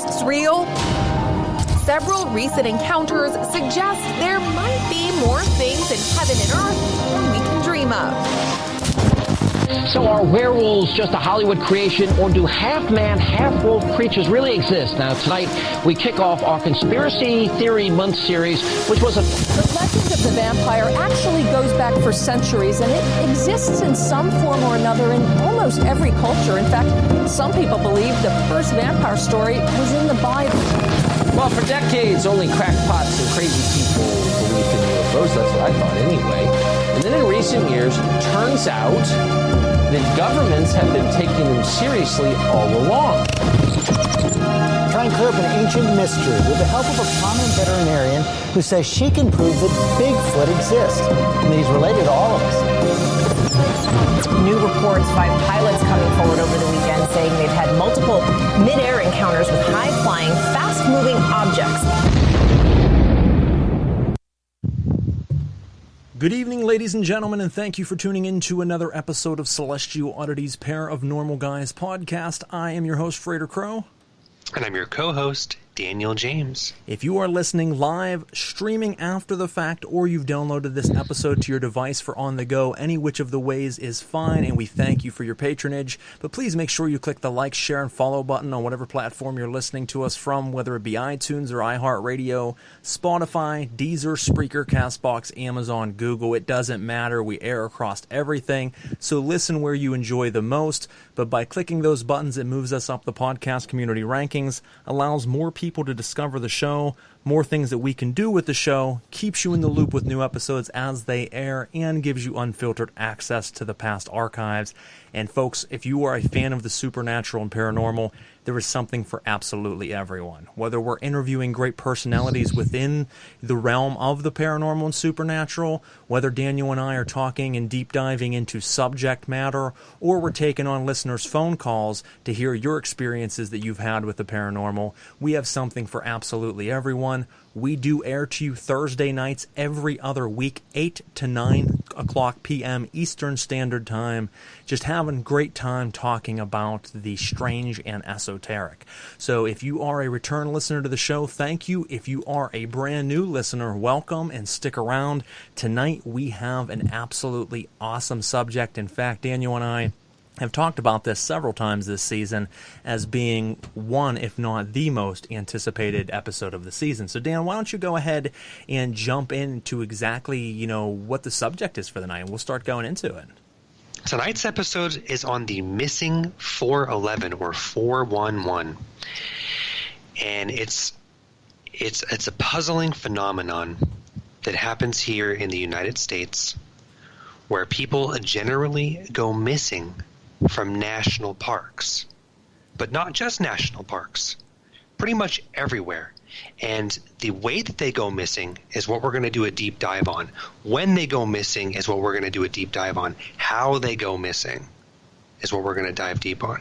ghosts real? Several recent encounters suggest there might be more things in heaven and earth than we can dream of. So are werewolves just a Hollywood creation, or do half-man, half-wolf creatures really exist? Now, tonight, we kick off our Conspiracy Theory Month series, which was a... The legend of the vampire actually goes back for centuries, and it exists in some form or another in almost every culture. In fact, some people believe the first vampire story was in the Bible. Well, for decades, only crackpots and crazy people believed in UFOs. That's what I thought anyway. And then in recent years, it turns out that governments have been taking them seriously all along. Try and clear up an ancient mystery with the help of a prominent veterinarian who says she can prove that Bigfoot exists and that he's related to all of us. New reports, 5 pilots coming forward over the weekend saying they've had multiple mid-air encounters with high-flying, fast-moving objects. Good evening, ladies and gentlemen, and thank you for tuning in to another episode of Celestial Oddities Pair of Normal Guys podcast. I am your host, Frater Crow. And I'm your co-host, Daniel James. If you are listening live, streaming after the fact, or you've downloaded this episode to your device for on the go, any which of the ways is fine, and we thank you for your patronage. But please make sure you click the like, share, and follow button on whatever platform you're listening to us from, whether it be iTunes or iHeartRadio, Spotify, Deezer, Spreaker, CastBox, Amazon, Google. It doesn't matter. We air across everything. So listen where you enjoy the most. But by clicking those buttons, it moves us up the podcast community rankings, allows more people to discover the show, more things that we can do with the show, keeps you in the loop with new episodes as they air, and gives you unfiltered access to the past archives. And folks, if you are a fan of the supernatural and paranormal, there is something for absolutely everyone. Whether we're interviewing great personalities within the realm of the paranormal and supernatural, whether Daniel and I are talking and deep diving into subject matter, or we're taking on listeners' phone calls to hear your experiences that you've had with the paranormal, we have something for absolutely everyone. We do air to you Thursday nights every other week, 8 to 9 o'clock p.m. Eastern Standard Time. Just having a great time talking about the strange and esoteric. So if you are a return listener to the show, thank you. If you are a brand new listener, welcome and stick around. Tonight we have an absolutely awesome subject. In fact, Daniel and I have talked about this several times this season as being one, if not the most anticipated episode of the season. So, Dan, why don't you go ahead and jump into exactly, what the subject is for the night, and we'll start going into it. Tonight's episode is on the missing 411 or 411. And it's a puzzling phenomenon that happens here in the United States where people generally go missing from national parks, but not just national parks, pretty much everywhere. And the way that they go missing is what we're going to do a deep dive on. When they go missing is what we're going to do a deep dive on. How they go missing is what we're going to dive deep on.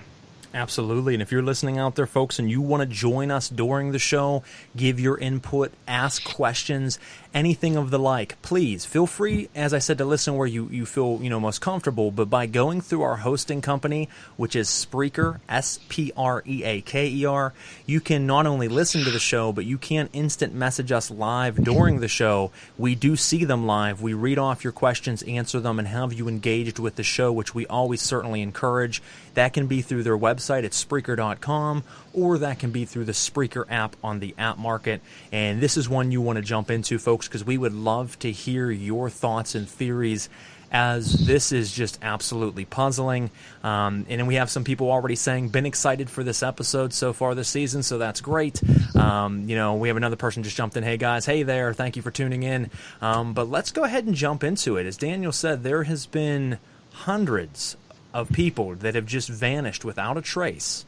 Absolutely. And if you're listening out there, folks, and you want to join us during the show, give your input, ask questions, anything of the like, please feel free, as I said, to listen where you feel most comfortable. But by going through our hosting company, which is Spreaker, Spreaker, you can not only listen to the show, but you can instant message us live during the show. We do see them live. We read off your questions, answer them, and have you engaged with the show, which we always certainly encourage. That can be through their website at Spreaker.com, or that can be through the Spreaker app on the app market. And this is one you want to jump into, folks, because we would love to hear your thoughts and theories, as this is just absolutely puzzling. And then we have some people already saying, been excited for this episode so far this season, so that's great. We have another person just jumped in. Hey, guys. Hey there. Thank you for tuning in. But let's go ahead and jump into it. As Daniel said, there has been hundreds of people that have just vanished without a trace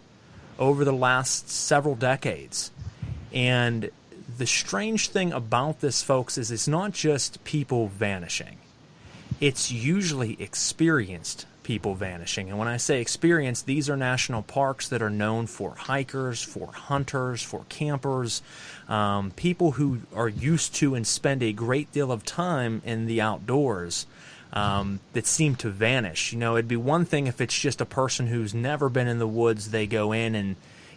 over the last several decades. And the strange thing about this, folks, is it's not just people vanishing. It's usually experienced people vanishing. And when I say experienced, these are national parks that are known for hikers, for hunters, for campers, people who are used to and spend a great deal of time in the outdoors. That seem to vanish. It'd be one thing if it's just a person who's never been in the woods, they go in and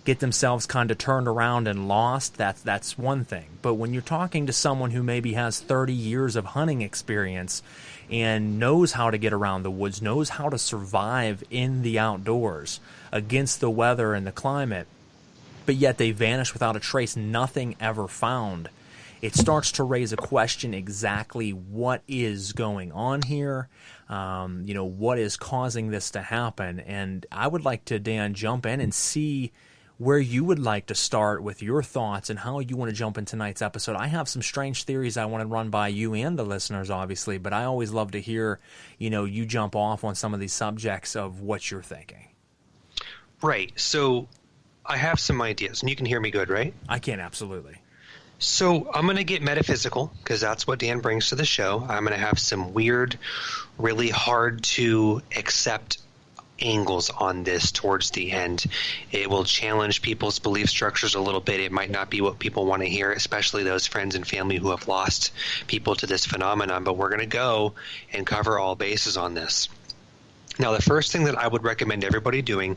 get themselves kind of turned around and lost, that's one thing. But when you're talking to someone who maybe has 30 years of hunting experience and knows how to get around the woods, knows how to survive in the outdoors against the weather and the climate, but yet they vanish without a trace, nothing ever found, it starts to raise a question exactly what is going on here, what is causing this to happen. And I would like to, Dan, jump in and see where you would like to start with your thoughts and how you want to jump in tonight's episode. I have some strange theories I want to run by you and the listeners, obviously, but I always love to hear, you jump off on some of these subjects of what you're thinking. Right. So I have some ideas, and you can hear me good, right? I can, absolutely. So I'm going to get metaphysical because that's what Dan brings to the show. I'm going to have some weird, really hard to accept angles on this towards the end. It will challenge people's belief structures a little bit. It might not be what people want to hear, especially those friends and family who have lost people to this phenomenon, but we're going to go and cover all bases on this. Now, the first thing that I would recommend everybody doing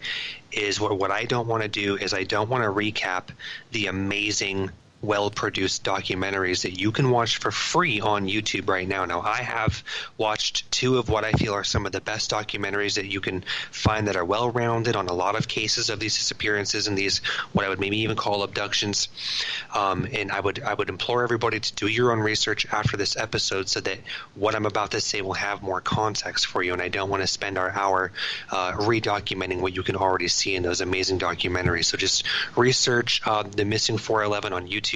is what I don't want to do is I don't want to recap the amazing well-produced documentaries that you can watch for free on YouTube right now. Now, I have watched two of what I feel are some of the best documentaries that you can find that are well-rounded on a lot of cases of these disappearances and these, what I would maybe even call abductions. And I would implore everybody to do your own research after this episode so that what I'm about to say will have more context for you. And I don't want to spend our hour re-documenting what you can already see in those amazing documentaries. So just research The Missing 411 on YouTube.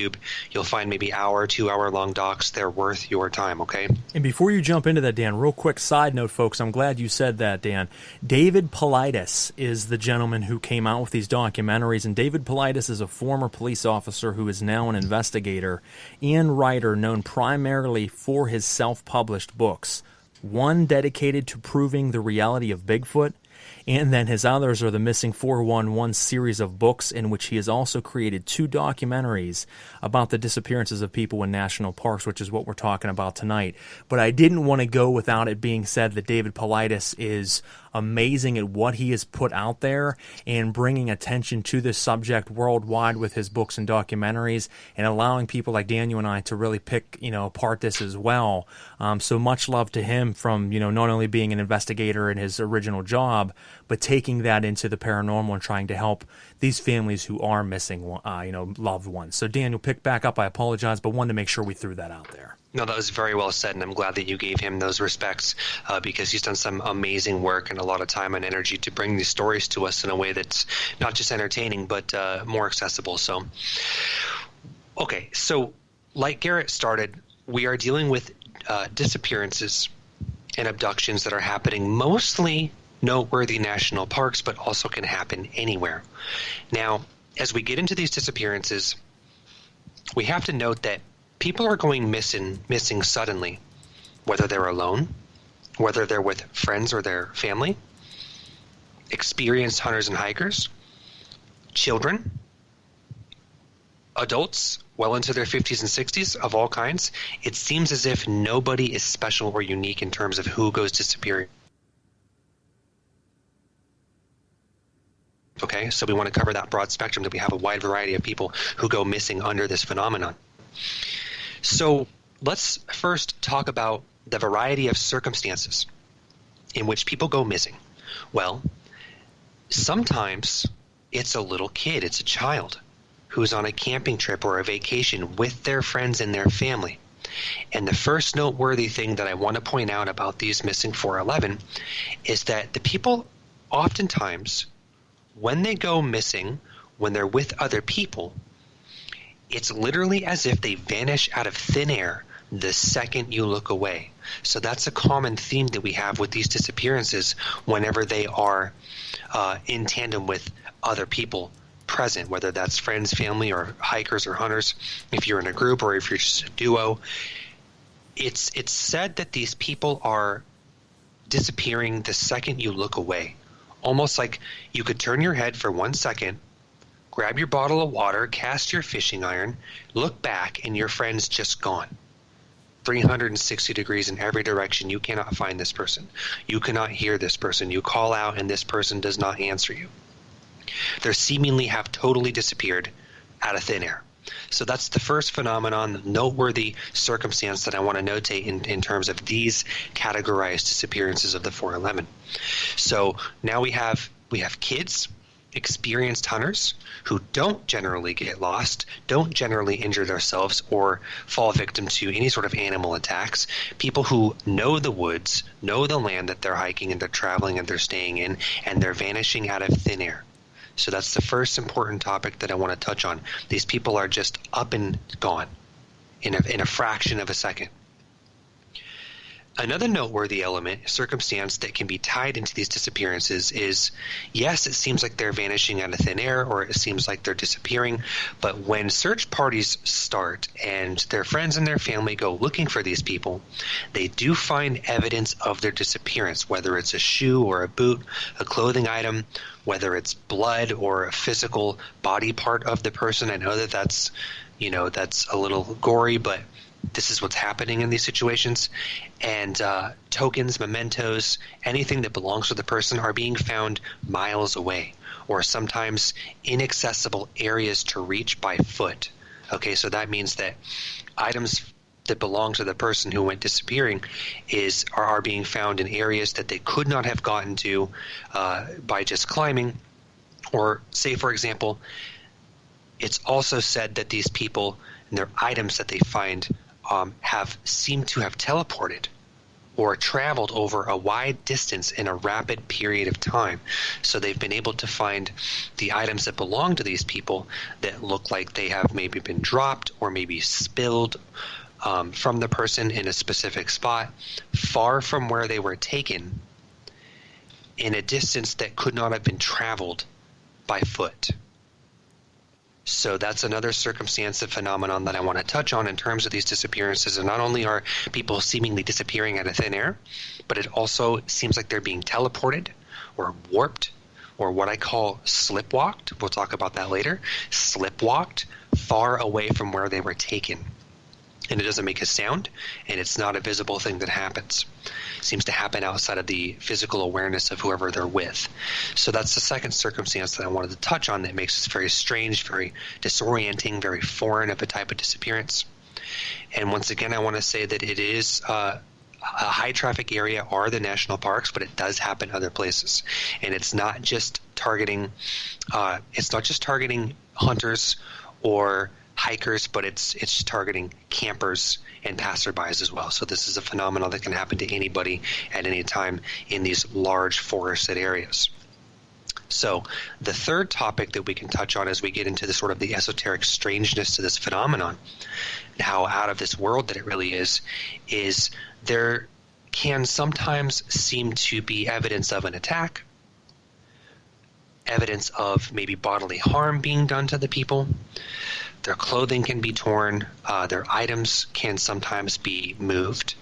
You'll find maybe 2-hour long docs. They're worth your time, okay? And before you jump into that, Dan, real quick side note, folks, I'm glad you said that, Dan. David Paulides is the gentleman who came out with these documentaries, and David Paulides is a former police officer who is now an investigator and writer known primarily for his self-published books, one dedicated to proving the reality of Bigfoot, and then his others are the Missing 411 series of books, in which he has also created 2 documentaries about the disappearances of people in national parks, which is what we're talking about tonight. But I didn't want to go without it being said that David Paulides is amazing at what he has put out there and bringing attention to this subject worldwide with his books and documentaries and allowing people like Daniel and I to really pick, apart this as well. So much love to him from, not only being an investigator in his original job, but taking that into the paranormal and trying to help these families who are missing, loved ones. So Daniel, pick back up. I apologize, but wanted to make sure we threw that out there. No, that was very well said, and I'm glad that you gave him those respects because he's done some amazing work and a lot of time and energy to bring these stories to us in a way that's not just entertaining but more accessible. So, okay, so like Garrett started, we are dealing with disappearances and abductions that are happening mostly noteworthy national parks, but also can happen anywhere. Now, as we get into these disappearances, we have to note that people are going missing suddenly, whether they're alone, whether they're with friends or their family, experienced hunters and hikers, children, adults well into their 50s and 60s of all kinds. It seems as if nobody is special or unique in terms of who goes disappearing. Okay, so we want to cover that broad spectrum, that we have a wide variety of people who go missing under this phenomenon. So let's first talk about the variety of circumstances in which people go missing. Well, sometimes it's a little kid, it's a child who's on a camping trip or a vacation with their friends and their family. And the first noteworthy thing that I want to point out about these Missing 411 is that the people oftentimes, when they go missing, when they're with other people, it's literally as if they vanish out of thin air the second you look away. So that's a common theme that we have with these disappearances whenever they are in tandem with other people present, whether that's friends, family, or hikers or hunters. If you're in a group or if you're just a duo, it's said that these people are disappearing the second you look away. Almost like you could turn your head for 1 second, grab your bottle of water, cast your fishing iron, look back, and your friend's just gone. 360 degrees in every direction. You cannot find this person. You cannot hear this person. You call out, and this person does not answer you. They seemingly have totally disappeared out of thin air. So that's the first phenomenon, the noteworthy circumstance that I want to notate in terms of these categorized disappearances of the 411. So now we have kids, experienced hunters who don't generally get lost, don't generally injure themselves or fall victim to any sort of animal attacks, people who know the woods, know the land that they're hiking and they're traveling and they're staying in, and they're vanishing out of thin air. So that's the first important topic that I want to touch on. These people are just up and gone in a fraction of a second. Another noteworthy circumstance that can be tied into these disappearances is, yes, it seems like they're vanishing out of thin air, or it seems like they're disappearing, but when search parties start and their friends and their family go looking for these people, they do find evidence of their disappearance, whether it's a shoe or a boot, a clothing item, whether it's blood or a physical body part of the person. I know that that's a little gory, but this is what's happening in these situations. And tokens, mementos, anything that belongs to the person are being found miles away, or sometimes inaccessible areas to reach by foot. Okay, so that means that items that belong to the person who went disappearing are being found in areas that they could not have gotten to by just climbing. Or say, for example, it's also said that these people and their items that they find have seemed to have teleported or traveled over a wide distance in a rapid period of time. So they've been able to find the items that belong to these people that look like they have maybe been dropped or maybe spilled from the person in a specific spot, far from where they were taken, in a distance that could not have been traveled by foot. So that's another circumstance, a phenomenon that I want to touch on in terms of these disappearances. And not only are people seemingly disappearing out of thin air, but it also seems like they're being teleported or warped, or what I call slipwalked. We'll talk about that later. Slipwalked far away from where they were taken. And it doesn't make a sound, and it's not a visible thing that happens. It seems to happen outside of the physical awareness of whoever they're with. So that's the second circumstance that I wanted to touch on that makes this very strange, very disorienting, very foreign of a type of disappearance. And once again, I want to say that it is a high traffic area are the national parks, but it does happen other places. And it's not just targeting hunters or hikers, but it's targeting campers and passerbys as well. So this is a phenomenon that can happen to anybody at any time in these large forested areas. So the third topic that we can touch on as we get into the sort of the esoteric strangeness to this phenomenon and how out of this world that it really is there can sometimes seem to be evidence of an attack, evidence of maybe bodily harm being done to the people. Their clothing can be torn. Their items can sometimes be moved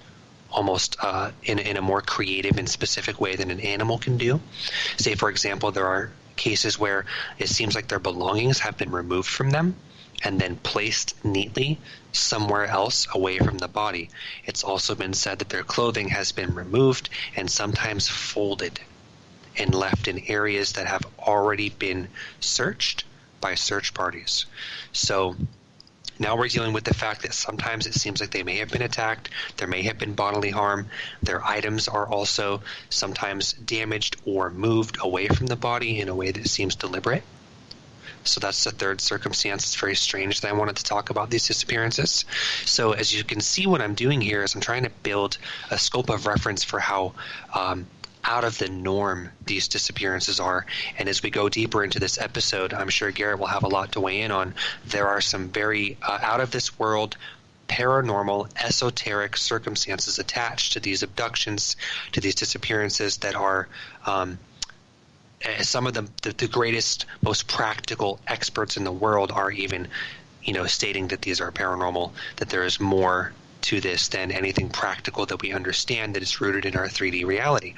almost in a more creative and specific way than an animal can do. Say, for example, there are cases where it seems like their belongings have been removed from them and then placed neatly somewhere else away from the body. It's also been said that their clothing has been removed and sometimes folded and left in areas that have already been searched by search parties. So now we're dealing with the fact that sometimes it seems like they may have been attacked, there may have been bodily harm, their items are also sometimes damaged or moved away from the body in a way that seems deliberate. So that's the third circumstance. It's very strange that I wanted to talk about these disappearances. So as you can see, what I'm doing here is I'm trying to build a scope of reference for how out of the norm these disappearances are. And as we go deeper into this episode, I'm sure Garrett will have a lot to weigh in on. There are some very out of this world, paranormal, esoteric circumstances attached to these abductions, to these disappearances that are some of them, the greatest, most practical experts in the world are even, stating that these are paranormal, that there is more to this than anything practical that we understand that is rooted in our 3D reality.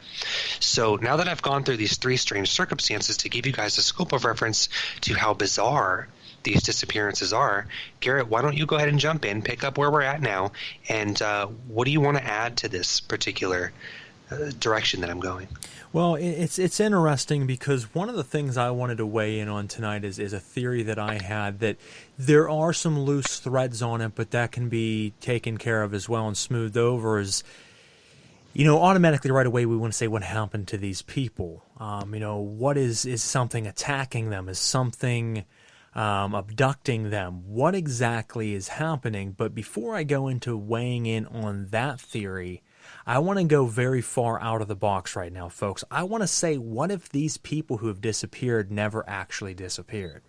So now that I've gone through these three strange circumstances to give you guys a scope of reference to how bizarre these disappearances are, Garrett, why don't you go ahead and jump in, pick up where we're at now, and what do you want to add to this particular direction that I'm going. Well, it's interesting because one of the things I wanted to weigh in on tonight is a theory that I had that there are some loose threads on it, but that can be taken care of as well and smoothed over. Is, automatically right away we want to say what happened to these people. What is something attacking them? Is something abducting them? What exactly is happening? But before I go into weighing in on that theory, I want to go very far out of the box right now, folks. I want to say, what if these people who have disappeared never actually disappeared?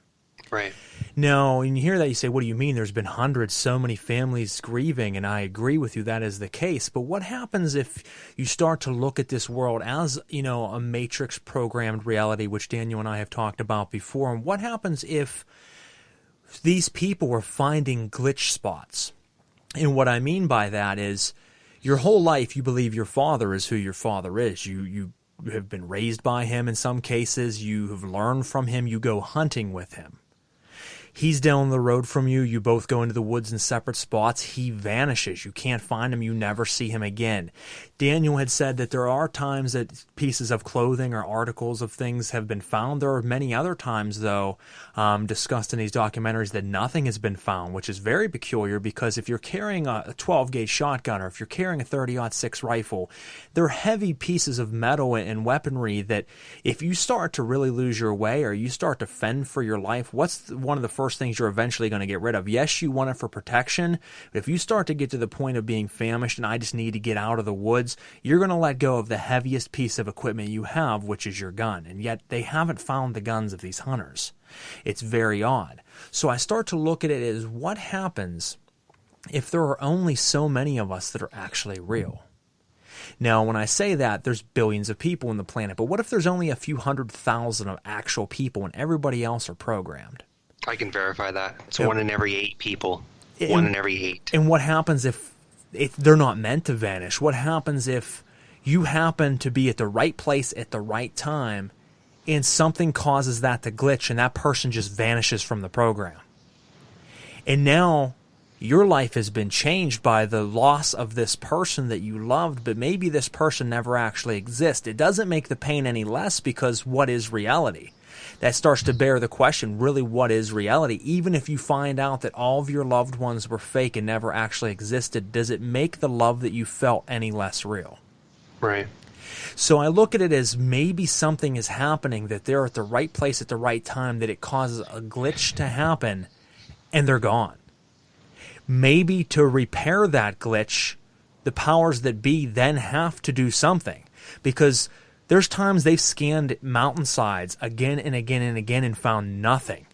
Right. Now, when you hear that, you say, what do you mean? There's been hundreds, so many families grieving, and I agree with you, that is the case. But what happens if you start to look at this world as, a matrix-programmed reality, which Daniel and I have talked about before? And what happens if these people were finding glitch spots? And what I mean by that is, your whole life, you believe your father is who your father is. You have been raised by him in some cases. You have learned from him. You go hunting with him. He's down the road from you. You both go into the woods in separate spots. He vanishes. You can't find him. You never see him again. Daniel had said that there are times that pieces of clothing or articles of things have been found. There are many other times, though, discussed in these documentaries that nothing has been found, which is very peculiar because if you're carrying a 12-gauge shotgun or if you're carrying a 30-06 rifle, they're heavy pieces of metal and weaponry that if you start to really lose your way or you start to fend for your life, what's one of the first things you're eventually going to get rid of? Yes, you want it for protection, but if you start to get to the point of being famished and I just need to get out of the woods, you're going to let go of the heaviest piece of equipment you have, which is your gun. And yet they haven't found the guns of these hunters. It's very odd. So I start to look at it as what happens if there are only so many of us that are actually real? Now, when I say that, there's billions of people on the planet, but what if there's only a few 100,000 of actual people and everybody else are programmed? I can verify that. It's 1 in every 8 people. 1 in every 8. And what happens if they're not meant to vanish? What happens if you happen to be at the right place at the right time and something causes that to glitch and that person just vanishes from the program? And now your life has been changed by the loss of this person that you loved, but maybe this person never actually exists. It doesn't make the pain any less because what is reality? That starts to bear the question, really, what is reality? Even if you find out that all of your loved ones were fake and never actually existed, does it make the love that you felt any less real? Right. So I look at it as maybe something is happening, that they're at the right place at the right time, that it causes a glitch to happen, and they're gone. Maybe to repair that glitch, the powers that be then have to do something, because there's times they've scanned mountainsides again and again and again and found nothing.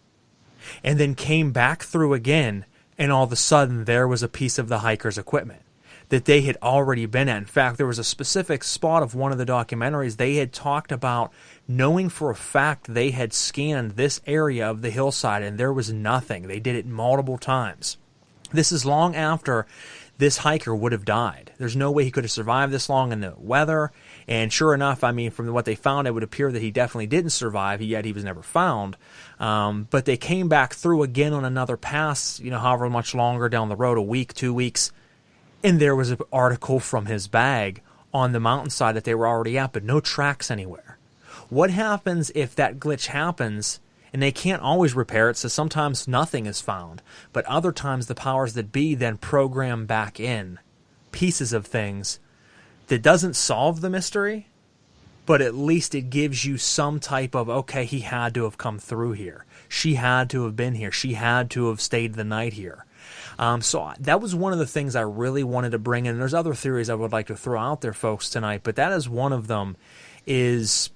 And then came back through again, and all of a sudden there was a piece of the hiker's equipment that they had already been at. In fact, there was a specific spot of one of the documentaries they had talked about knowing for a fact they had scanned this area of the hillside and there was nothing. They did it multiple times. This is long after this hiker would have died. There's no way he could have survived this long in the weather. And sure enough, from what they found, it would appear that he definitely didn't survive, yet he was never found. But they came back through again on another pass, however much longer down the road, a week, 2 weeks, and there was an article from his bag on the mountainside that they were already at, but no tracks anywhere. What happens if that glitch happens? And they can't always repair it, so sometimes nothing is found. But other times the powers that be then program back in pieces of things that doesn't solve the mystery, but at least it gives you some type of, okay, he had to have come through here. She had to have been here. She had to have stayed the night here. So that was one of the things I really wanted to bring in. There's other theories I would like to throw out there, folks, tonight, but that is one of them is,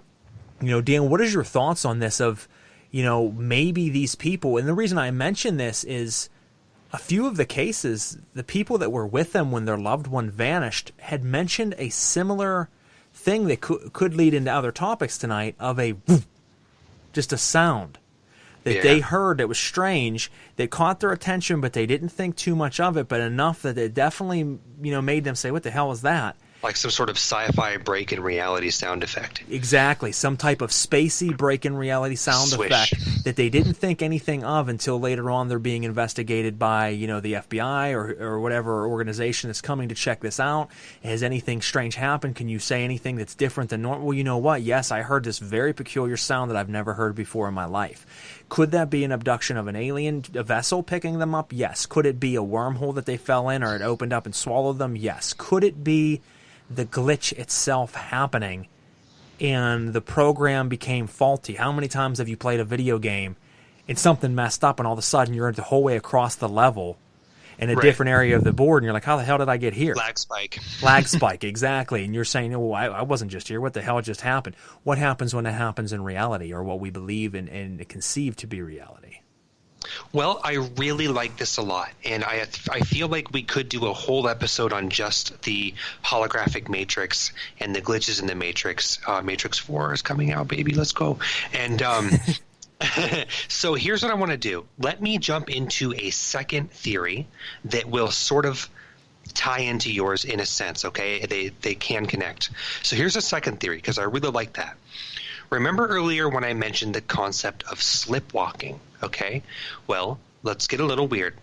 Dan, what is your thoughts on this of, maybe these people, and the reason I mention this is a few of the cases, the people that were with them when their loved one vanished had mentioned a similar thing that could lead into other topics tonight of just a sound that they heard that was strange, that caught their attention, but they didn't think too much of it, but enough that it definitely, made them say, what the hell is that? Like some sort of sci-fi break in reality sound effect. Exactly. Some type of spacey break in reality sound Swish. effect that they didn't think anything of until later on they're being investigated by, the FBI or whatever organization that's coming to check this out. Has anything strange happened? Can you say anything that's different than normal? Well, you know what? Yes, I heard this very peculiar sound that I've never heard before in my life. Could that be an abduction of an alien, a vessel picking them up? Yes. Could it be a wormhole that they fell in, or it opened up and swallowed them? Yes. Could it be the glitch itself happening and the program became faulty? How many times have you played a video game and something messed up and all of a sudden you're the whole way across the level in a different area of the board and you're like, how the hell did I get here? Lag spike. Lag spike, exactly. And you're saying, well, I wasn't just here. What the hell just happened? What happens when it happens in reality, or what we believe and conceive to be reality? Well, I really like this a lot, and I feel like we could do a whole episode on just the holographic matrix and the glitches in the matrix. Matrix 4 is coming out, baby. Let's go. And so here's what I want to do. Let me jump into a second theory that will sort of tie into yours in a sense, okay? They can connect. So here's a second theory, because I really like that. Remember earlier when I mentioned the concept of slipwalking, okay? Well, let's get a little weird.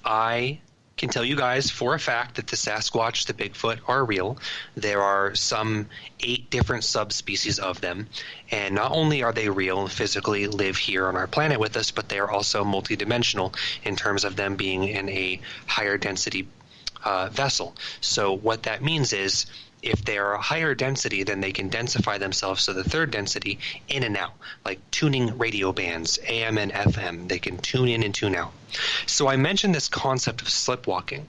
I can tell you guys for a fact that the Sasquatch, the Bigfoot, are real. There are some 8 different subspecies of them, and not only are they real and physically live here on our planet with us, but they are also multidimensional in terms of them being in a higher density vessel. So what that means is, if they are a higher density, then they can densify themselves to the third density in and out, like tuning radio bands, AM and FM. They can tune in and tune out. So I mentioned this concept of slipwalking.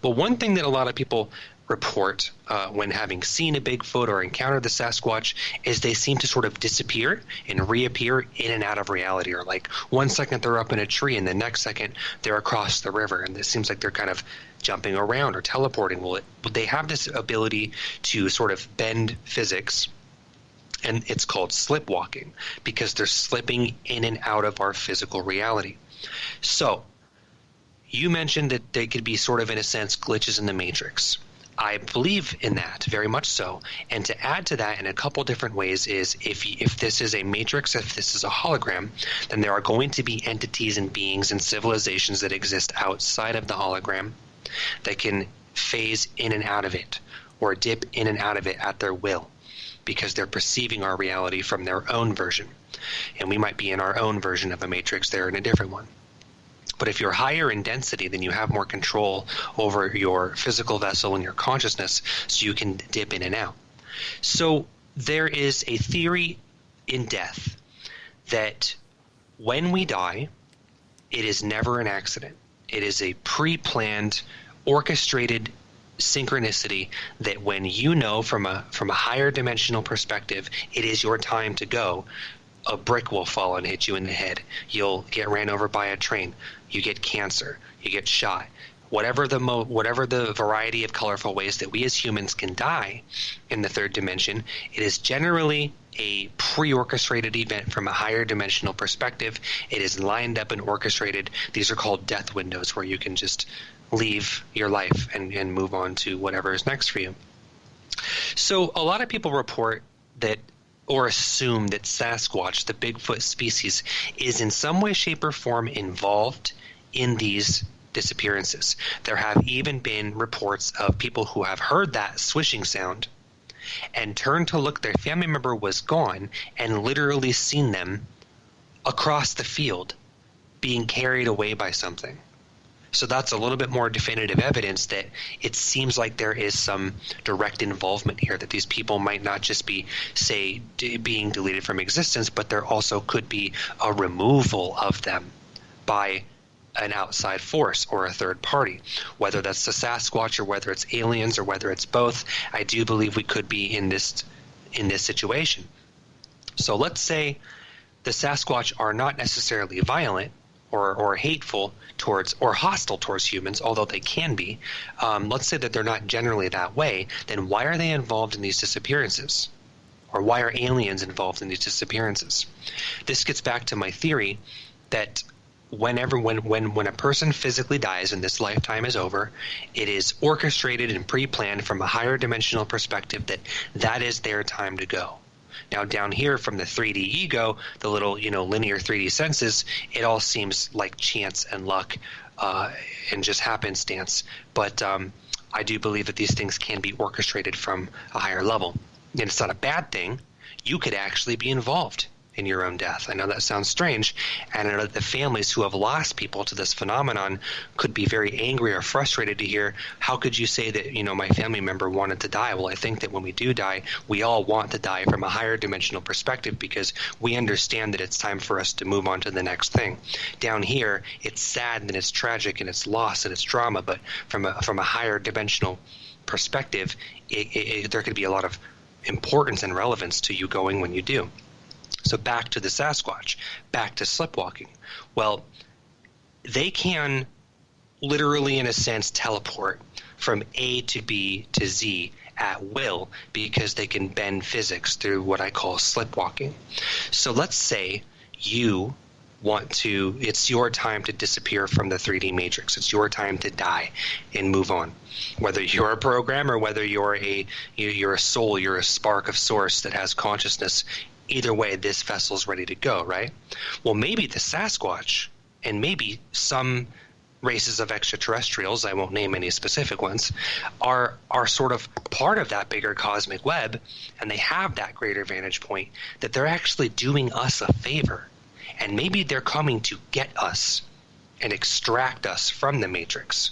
Well, one thing that a lot of people report when having seen a Bigfoot or encountered the Sasquatch is they seem to sort of disappear and reappear in and out of reality, or like one second they're up in a tree and the next second they're across the river, and it seems like they're kind of jumping around or teleporting. Well, they have this ability to sort of bend physics, and it's called slipwalking because they're slipping in and out of our physical reality. So you mentioned that they could be sort of, in a sense, glitches in the matrix. I believe in that, very much so. And to add to that in a couple different ways is, if this is a matrix, if this is a hologram, then there are going to be entities and beings and civilizations that exist outside of the hologram that can phase in and out of it, or dip in and out of it at their will, because they're perceiving our reality from their own version. And we might be in our own version of a matrix, they're in a different one. But if you're higher in density, then you have more control over your physical vessel and your consciousness, so you can dip in and out. So there is a theory in death that when we die, it is never an accident. It is a pre-planned, orchestrated synchronicity that when you know from a higher dimensional perspective, it is your time to go, a brick will fall and hit you in the head. You'll get ran over by a train. You get cancer. You get shot. Whatever the variety of colorful ways that we as humans can die in the third dimension, it is generally a pre-orchestrated event from a higher dimensional perspective. It is lined up and orchestrated. These are called death windows, where you can just leave your life and move on to whatever is next for you. So a lot of people report that, or assume that Sasquatch, the Bigfoot species, is in some way, shape, or form involved in these disappearances. There have even been reports of people who have heard that swishing sound and turned to look, their family member was gone, and literally seen them across the field being carried away by something. So that's a little bit more definitive evidence that it seems like there is some direct involvement here, that these people might not just be, say, being deleted from existence, but there also could be a removal of them by an outside force or a third party. Whether that's the Sasquatch or whether it's aliens or whether it's both, I do believe we could be in this situation. So let's say the Sasquatch are not necessarily violent or hateful towards or hostile towards humans, although they can be. Let's say that they're not generally that way. Then why are they involved in these disappearances? Or why are aliens involved in these disappearances? This gets back to my theory that when a person physically dies and this lifetime is over, it is orchestrated and pre-planned from a higher dimensional perspective that is their time to go. Now down here from the 3D ego, the little, linear 3D senses, it all seems like chance and luck and just happenstance. But I do believe that these things can be orchestrated from a higher level. And it's not a bad thing. You could actually be involved in your own death. I know that sounds strange, and I know that the families who have lost people to this phenomenon could be very angry or frustrated to hear, how could you say that, my family member wanted to die? Well, I think that when we do die, we all want to die from a higher dimensional perspective because we understand that it's time for us to move on to the next thing. Down here, it's sad and it's tragic and it's loss and it's drama, but from a higher dimensional perspective, there could be a lot of importance and relevance to you going when you do. So back to the Sasquatch, back to slipwalking. Well, they can literally, in a sense, teleport from A to B to Z at will because they can bend physics through what I call slipwalking. So let's say you it's your time to disappear from the 3D matrix. It's your time to die and move on. Whether you're a program or whether you're a soul, you're a spark of source that has consciousness, either way, this vessel's ready to go, right? Well, maybe the Sasquatch and maybe some races of extraterrestrials, I won't name any specific ones, are sort of part of that bigger cosmic web, and they have that greater vantage point that they're actually doing us a favor. And maybe they're coming to get us and extract us from the matrix.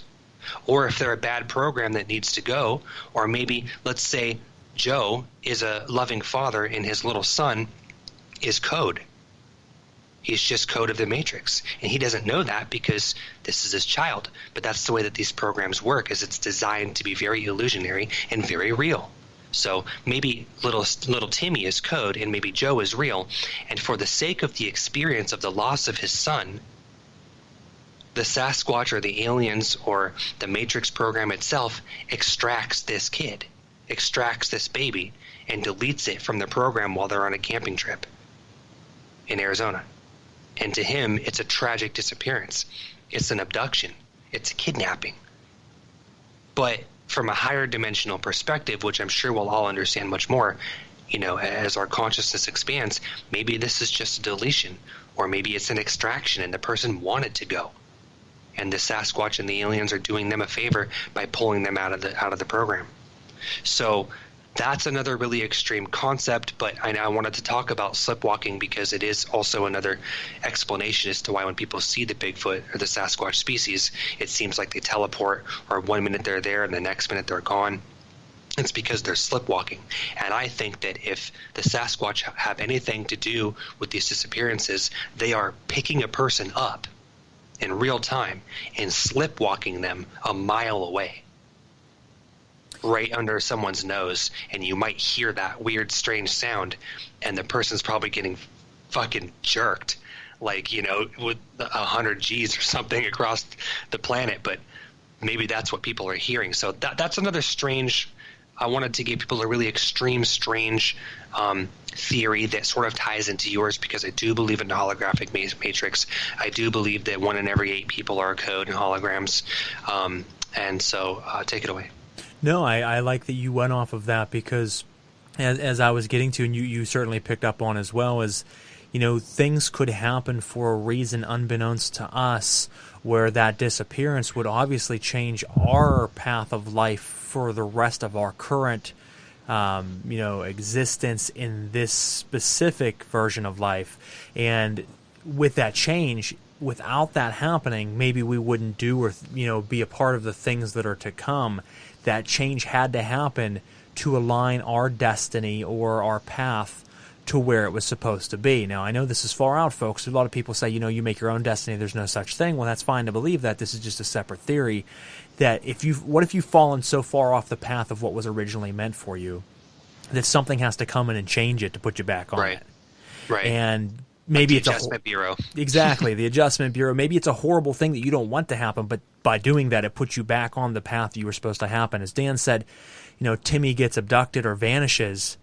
Or if they're a bad program that needs to go, or maybe, let's say, Joe is a loving father and his little son is code. He's just code of the matrix. And he doesn't know that because this is his child. But that's the way that these programs work, is it's designed to be very illusionary and very real. So maybe little Timmy is code and maybe Joe is real. And for the sake of the experience of the loss of his son, the Sasquatch or the aliens or the Matrix program itself extracts this kid, extracts this baby, and deletes it from the program while they're on a camping trip in Arizona. And to him, it's a tragic disappearance. It's an abduction. It's a kidnapping. But from a higher dimensional perspective, which I'm sure we'll all understand much more, as our consciousness expands, maybe this is just a deletion, or maybe it's an extraction and the person wanted to go. And the Sasquatch and the aliens are doing them a favor by pulling them out of the program. So that's another really extreme concept, but I wanted to talk about slipwalking because it is also another explanation as to why when people see the Bigfoot or the Sasquatch species, it seems like they teleport, or 1 minute they're there and the next minute they're gone. It's because they're slipwalking. And I think that if the Sasquatch have anything to do with these disappearances, they are picking a person up in real time and slipwalking them a mile away, right under someone's nose, and you might hear that weird, strange sound, and the person's probably getting fucking jerked, like, with 100 G's or something across the planet, but maybe that's what people are hearing. So that's another strange, I wanted to give people a really extreme, strange theory that sort of ties into yours, because I do believe in the holographic matrix. I do believe that 1 in every 8 people are a code in holograms. And so take it away. No, I like that you went off of that, because as I was getting to, and you certainly picked up on as well, is, things could happen for a reason unbeknownst to us, where that disappearance would obviously change our path of life for the rest of our current existence in this specific version of life. And with that change, without that happening, maybe we wouldn't do or be a part of the things that are to come. That change had to happen to align our destiny or our path to where it was supposed to be. Now, I know this is far out, folks. A lot of people say, you make your own destiny, there's no such thing. Well, that's fine to believe that. This is just a separate theory, that what if you've fallen so far off the path of what was originally meant for you that something has to come in and change it to put you back on it. Right. And maybe like the Adjustment Bureau. Exactly, the Adjustment Bureau. Maybe it's a horrible thing that you don't want to happen, but by doing that, it puts you back on the path you were supposed to happen. As Dan said, Timmy gets abducted or vanishes.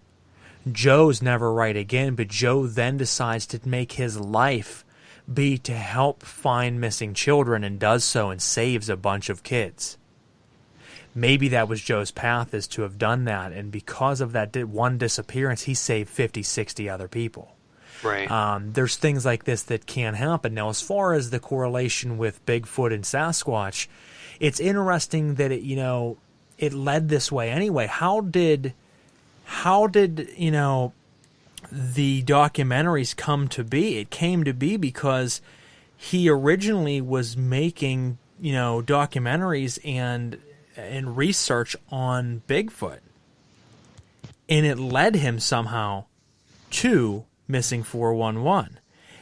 Joe's never right again, but Joe then decides to make his life be to help find missing children, and does so and saves a bunch of kids. maybe that was Joe's path, is to have done that. And because of that one disappearance, he saved 50, 60 other people. Right. There's things like this that can happen. Now, as far as the correlation with Bigfoot and Sasquatch, it's interesting that it led this way anyway. How did the documentaries come to be? It came to be because he originally was making, documentaries and research on Bigfoot. And it led him somehow to Missing 411.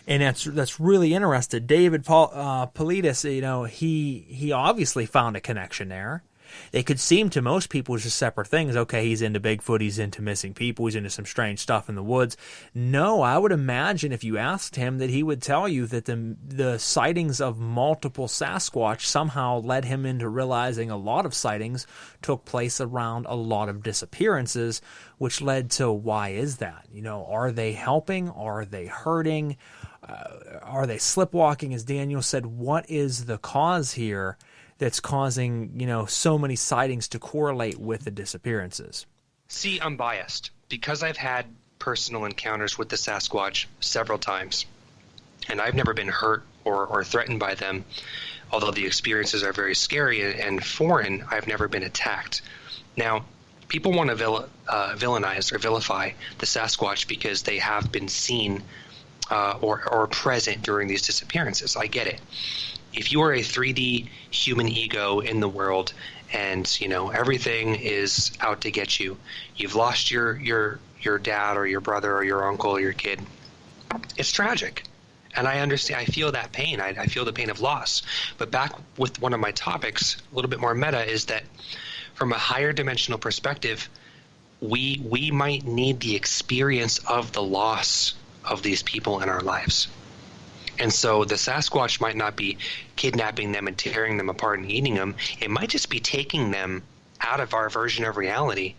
And that's really interesting. David Paulides, he obviously found a connection there. It could seem to most people as just separate things. Okay, he's into Bigfoot, he's into missing people, he's into some strange stuff in the woods. No, I would imagine if you asked him that he would tell you that the sightings of multiple Sasquatch somehow led him into realizing a lot of sightings took place around a lot of disappearances, which led to, why is that? Are they helping? Are they hurting? Are they slipwalking, as Daniel said? What is the cause here that's causing, so many sightings to correlate with the disappearances? See, I'm biased because I've had personal encounters with the Sasquatch several times, and I've never been hurt or threatened by them. Although the experiences are very scary and foreign, I've never been attacked. Now, people want to villainize or vilify the Sasquatch because they have been seen or present during these disappearances. I get it. If you are a 3D human ego in the world and, everything is out to get you, you've lost your dad or your brother or your uncle or your kid, it's tragic. And I understand, I feel that pain. I feel the pain of loss. But back with one of my topics, a little bit more meta, is that from a higher dimensional perspective, we might need the experience of the loss of these people in our lives. And so the Sasquatch might not be kidnapping them and tearing them apart and eating them. It might just be taking them out of our version of reality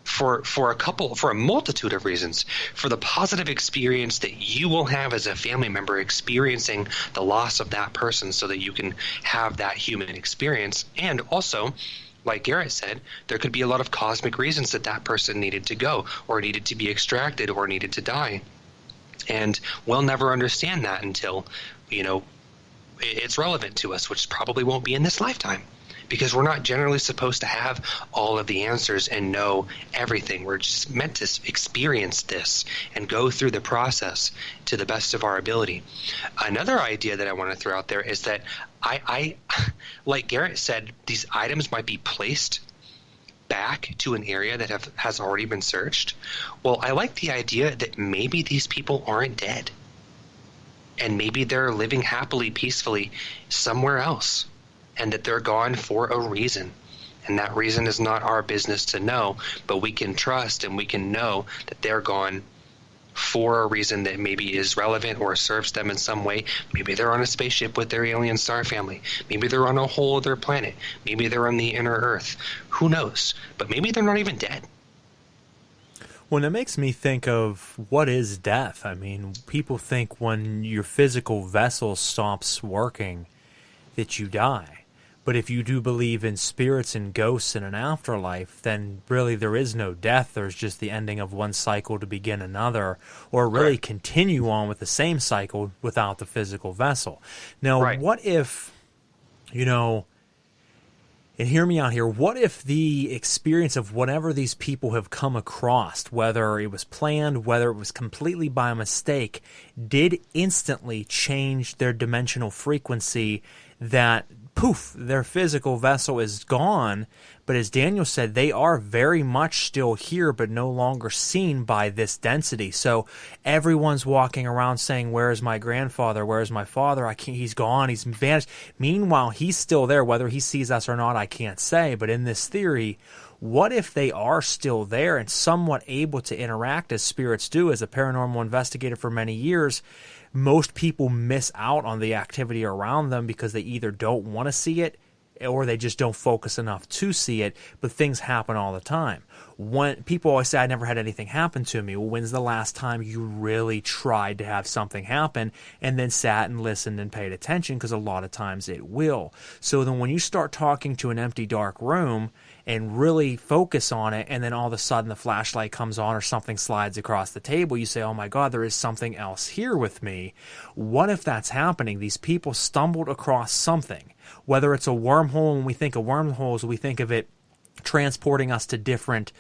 for a multitude of reasons. For the positive experience that you will have as a family member experiencing the loss of that person so that you can have that human experience. And also, like Garrett said, there could be a lot of cosmic reasons that person needed to go or needed to be extracted or needed to die. And we'll never understand that until, it's relevant to us, which probably won't be in this lifetime, because we're not generally supposed to have all of the answers and know everything. We're just meant to experience this and go through the process to the best of our ability. Another idea that I want to throw out there is that I like Garrett said, these items might be placed back to an area that has already been searched. Well, I like the idea that maybe these people aren't dead, and maybe they're living happily, peacefully somewhere else, and that they're gone for a reason. And that reason is not our business to know, but we can trust and we can know that they're gone for a reason that maybe is relevant or serves them in some way. Maybe they're on a spaceship with their alien star family. Maybe they're on a whole other planet. Maybe they're on the inner Earth. Who knows? But maybe they're not even dead. Well, it makes me think of, what is death? I mean, people think when your physical vessel stops working that you die. But if you do believe in spirits and ghosts and an afterlife, then really there is no death. There's just the ending of one cycle to begin another, or really continue on with the same cycle without the physical vessel. Now, what if, and hear me out here, what if the experience of whatever these people have come across, whether it was planned, whether it was completely by mistake, did instantly change their dimensional frequency, that poof, their physical vessel is gone, but as Daniel said, they are very much still here, but no longer seen by this density. So everyone's walking around saying, where's my grandfather? Where's my father? He's gone. He's vanished. Meanwhile, he's still there. Whether he sees us or not, I can't say. But in this theory, what if they are still there and somewhat able to interact as spirits do? As a paranormal investigator for many years, most people miss out on the activity around them because they either don't want to see it or they just don't focus enough to see it, but things happen all the time. when people always say, I never had anything happen to me. Well, when's the last time you really tried to have something happen and then sat and listened and paid attention? Because a lot of times it will. So then when you start talking to an empty, dark room and really focus on it, and then all of a sudden the flashlight comes on or something slides across the table, you say, oh my God, there is something else here with me. What if that's happening? These people stumbled across something, whether it's a wormhole. When we think of wormholes, we think of it transporting us to different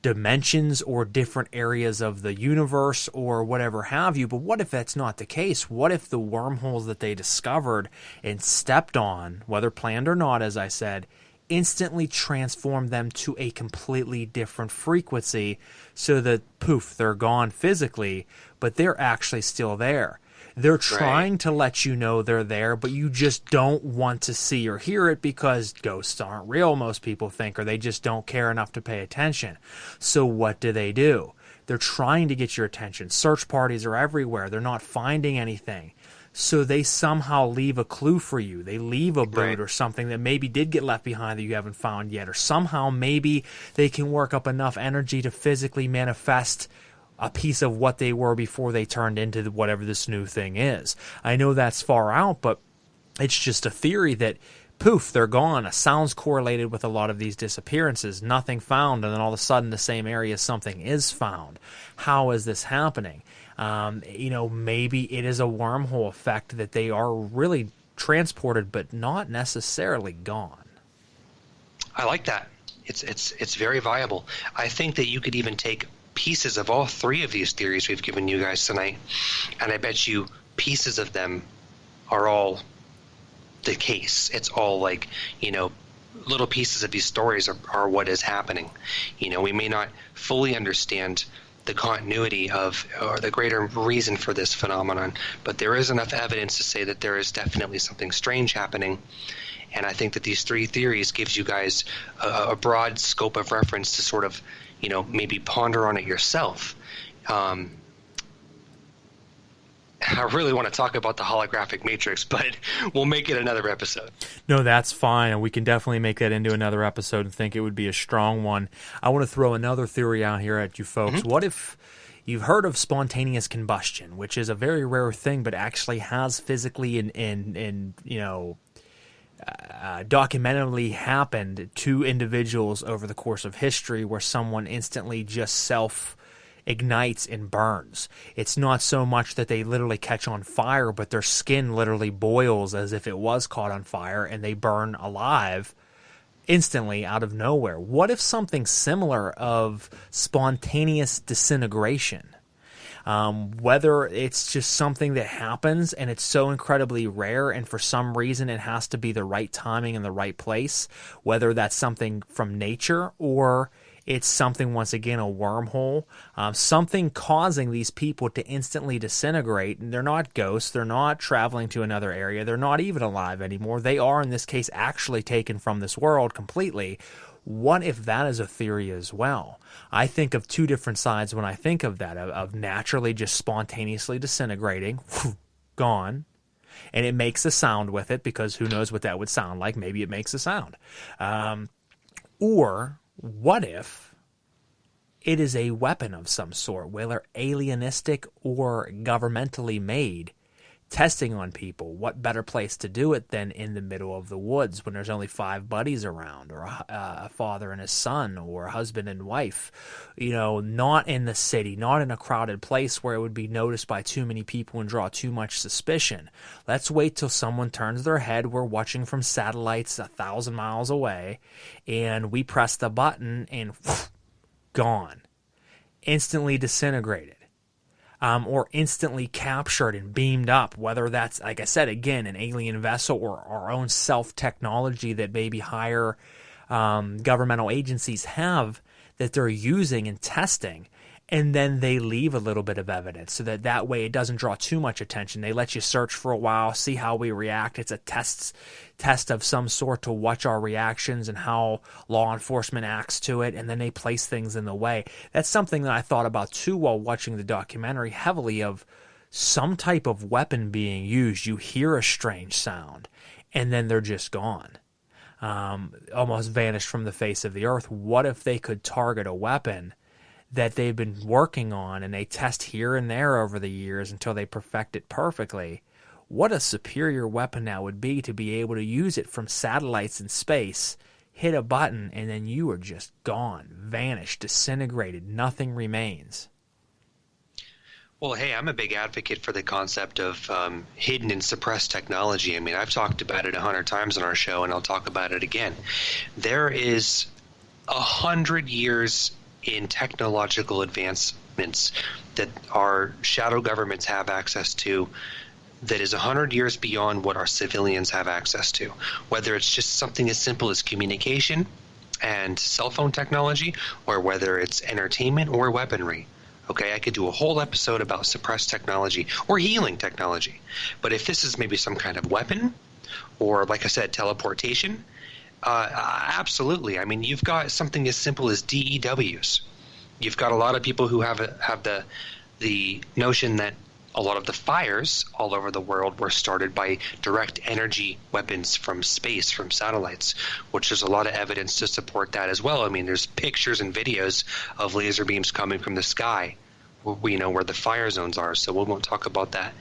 dimensions or different areas of the universe or whatever have you. But what if that's not the case? What if the wormholes that they discovered and stepped on, whether planned or not, as I said, instantly transformed them to a completely different frequency, so that poof, they're gone physically, but they're actually still there. They're trying to let you know they're there, but you just don't want to see or hear it because ghosts aren't real, most people think, or they just don't care enough to pay attention. So what do? They're trying to get your attention. Search parties are everywhere. They're not finding anything. So they somehow leave a clue for you. They leave a boot or something that maybe did get left behind that you haven't found yet. Or somehow maybe they can work up enough energy to physically manifest a piece of what they were before they turned into whatever this new thing is. I know that's far out, but it's just a theory that poof, they're gone. Sounds correlated with a lot of these disappearances. Nothing found, and then all of a sudden the same area something is found. How is this happening? Maybe it is a wormhole effect that they are really transported but not necessarily gone. I like that. It's very viable. I think that you could even take pieces of all three of these theories we've given you guys tonight, and I bet you pieces of them are all the case. It's all like, little pieces of these stories are what is happening. We may not fully understand the continuity of or the greater reason for this phenomenon, but there is enough evidence to say that there is definitely something strange happening. And I think that these three theories gives you guys a broad scope of reference to sort of, maybe ponder on it yourself. I really want to talk about the holographic matrix, but we'll make it another episode. No, that's fine, and we can definitely make that into another episode and think it would be a strong one. I want to throw another theory out here at you folks. What if you've heard of spontaneous combustion, which is a very rare thing, but actually has physically documentarily happened to individuals over the course of history, where someone instantly just self-ignites and burns. It's not so much that they literally catch on fire, but their skin literally boils as if it was caught on fire, and they burn alive instantly out of nowhere. What if something similar of spontaneous disintegration? Whether it's just something that happens and it's so incredibly rare, and for some reason it has to be the right timing and the right place, whether that's something from nature or it's something, once again, a wormhole, something causing these people to instantly disintegrate. And they're not ghosts. They're not traveling to another area. They're not even alive anymore. They are, in this case, actually taken from this world completely. What if that is a theory as well? I think of two different sides when I think of that, of naturally just spontaneously disintegrating, gone, and it makes a sound with it, because who knows what that would sound like. Maybe it makes a sound. Or what if it is a weapon of some sort, whether alienistic or governmentally made, testing on people? What better place to do it than in the middle of the woods when there's only 5 buddies around, or a father and his son, or a husband and wife? Not in the city, not in a crowded place where it would be noticed by too many people and draw too much suspicion. Let's wait till someone turns their head. We're watching from satellites 1,000 miles away, and we press the button and gone, instantly disintegrated. Or instantly captured and beamed up, whether that's, like I said, again, an alien vessel or our own self-technology that maybe higher governmental agencies have that they're using and testing, and then they leave a little bit of evidence so that way it doesn't draw too much attention. They let you search for a while, see how we react. It's a test of some sort to watch our reactions and how law enforcement acts to it, and then they place things in the way. That's something that I thought about too while watching the documentary, heavily, of some type of weapon being used. You hear a strange sound, and then they're just gone. almost vanished from the face of the earth. What if they could target a weapon that they've been working on and they test here and there over the years until they perfect it perfectly? What a superior weapon that would be to be able to use it from satellites in space, hit a button, and then you are just gone, vanished, disintegrated, nothing remains. Well, hey, I'm a big advocate for the concept of hidden and suppressed technology. I mean, I've talked about it 100 times on our show, and I'll talk about it again. There is 100 years in technological advancements that our shadow governments have access to that is 100 years beyond what our civilians have access to, whether it's just something as simple as communication and cell phone technology, or whether it's entertainment or weaponry. Okay, I could do a whole episode about suppressed technology or healing technology. But if this is maybe some kind of weapon or, like I said, teleportation, absolutely. I mean, you've got something as simple as DEWs. You've got a lot of people who have the notion that a lot of the fires all over the world were started by direct energy weapons from space, from satellites, which there's a lot of evidence to support that as well. I mean, there's pictures and videos of laser beams coming from the sky, where the fire zones are. So we won't talk about that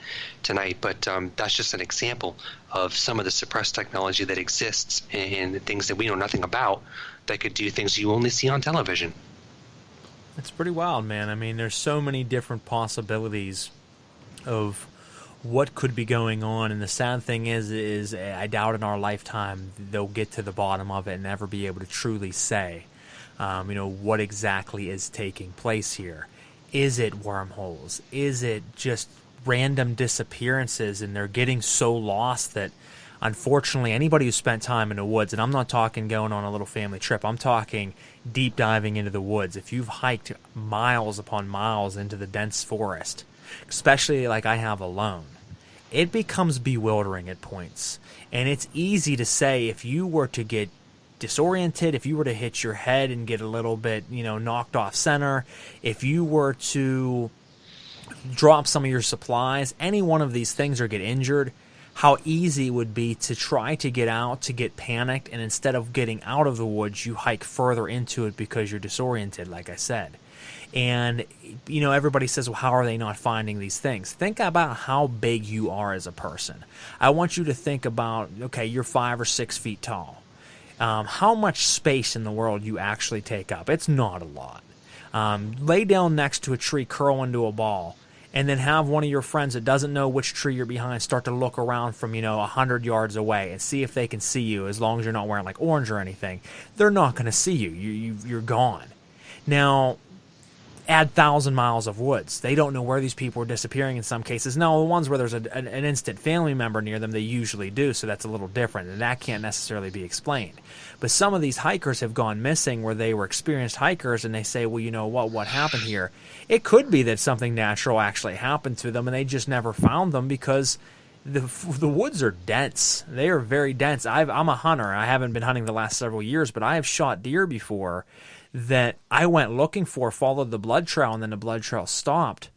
tonight, but that's just an example of some of the suppressed technology that exists and things that we know nothing about that could do things you only see on television. It's pretty wild, man. I mean, there's so many different possibilities of what could be going on, and the sad thing is I doubt in our lifetime they'll get to the bottom of it and never be able to truly say, what exactly is taking place here. Is it wormholes? Is it just random disappearances, and they're getting so lost that, unfortunately, anybody who spent time in the woods, and I'm not talking going on a little family trip, I'm talking deep diving into the woods. If you've hiked miles upon miles into the dense forest, especially like I have alone, it becomes bewildering at points. And it's easy to say, if you were to get disoriented, if you were to hit your head and get a little bit, knocked off center, if you were to drop some of your supplies, any one of these things, or get injured, how easy it would be to try to get out, to get panicked, and instead of getting out of the woods, you hike further into it because you're disoriented, like I said. And, everybody says, well, how are they not finding these things? Think about how big you are as a person. I want you to think about, okay, you're 5 or 6 feet tall. How much space in the world you actually take up? It's not a lot. Lay down next to a tree, curl into a ball, and then have one of your friends that doesn't know which tree you're behind start to look around from, 100 yards away and see if they can see you, as long as you're not wearing like orange or anything. They're not going to see you. You're gone. Now, add 1,000 miles of woods. They don't know where these people are disappearing in some cases. No, the ones where there's an instant family member near them, they usually do, so that's a little different, and that can't necessarily be explained. But some of these hikers have gone missing where they were experienced hikers, and they say, well, you know what happened here? It could be that something natural actually happened to them, and they just never found them because the woods are dense. They are very dense. I'm a hunter. I haven't been hunting the last several years, but I have shot deer before that I went looking for, followed the blood trail, and then the blood trail stopped.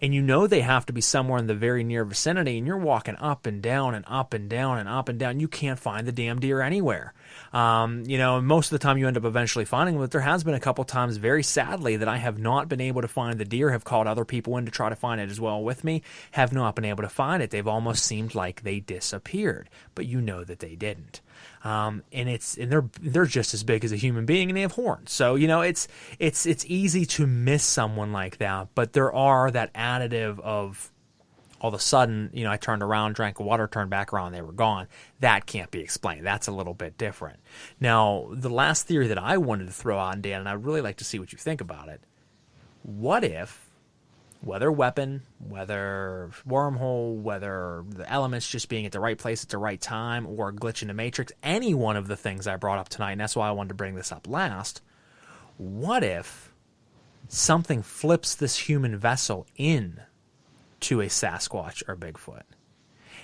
And they have to be somewhere in the very near vicinity, and you're walking up and down and up and down and up and down. You can't find the damn deer anywhere. Most of the time you end up eventually finding them, but there has been a couple times, very sadly, that I have not been able to find the deer, have called other people in to try to find it as well with me, have not been able to find it. They've almost seemed like they disappeared, but that they didn't. And they're just as big as a human being, and they have horns. So it's easy to miss someone like that, but there are that additive of all of a sudden, I turned around, drank water, turned back around, they were gone. That can't be explained. That's a little bit different. Now, the last theory that I wanted to throw out, Dan, and I'd really like to see what you think about it. What if, whether weapon, whether wormhole, whether the elements just being at the right place at the right time, or a glitch in the matrix, any one of the things I brought up tonight, and that's why I wanted to bring this up last, what if something flips this human vessel in to a Sasquatch or Bigfoot?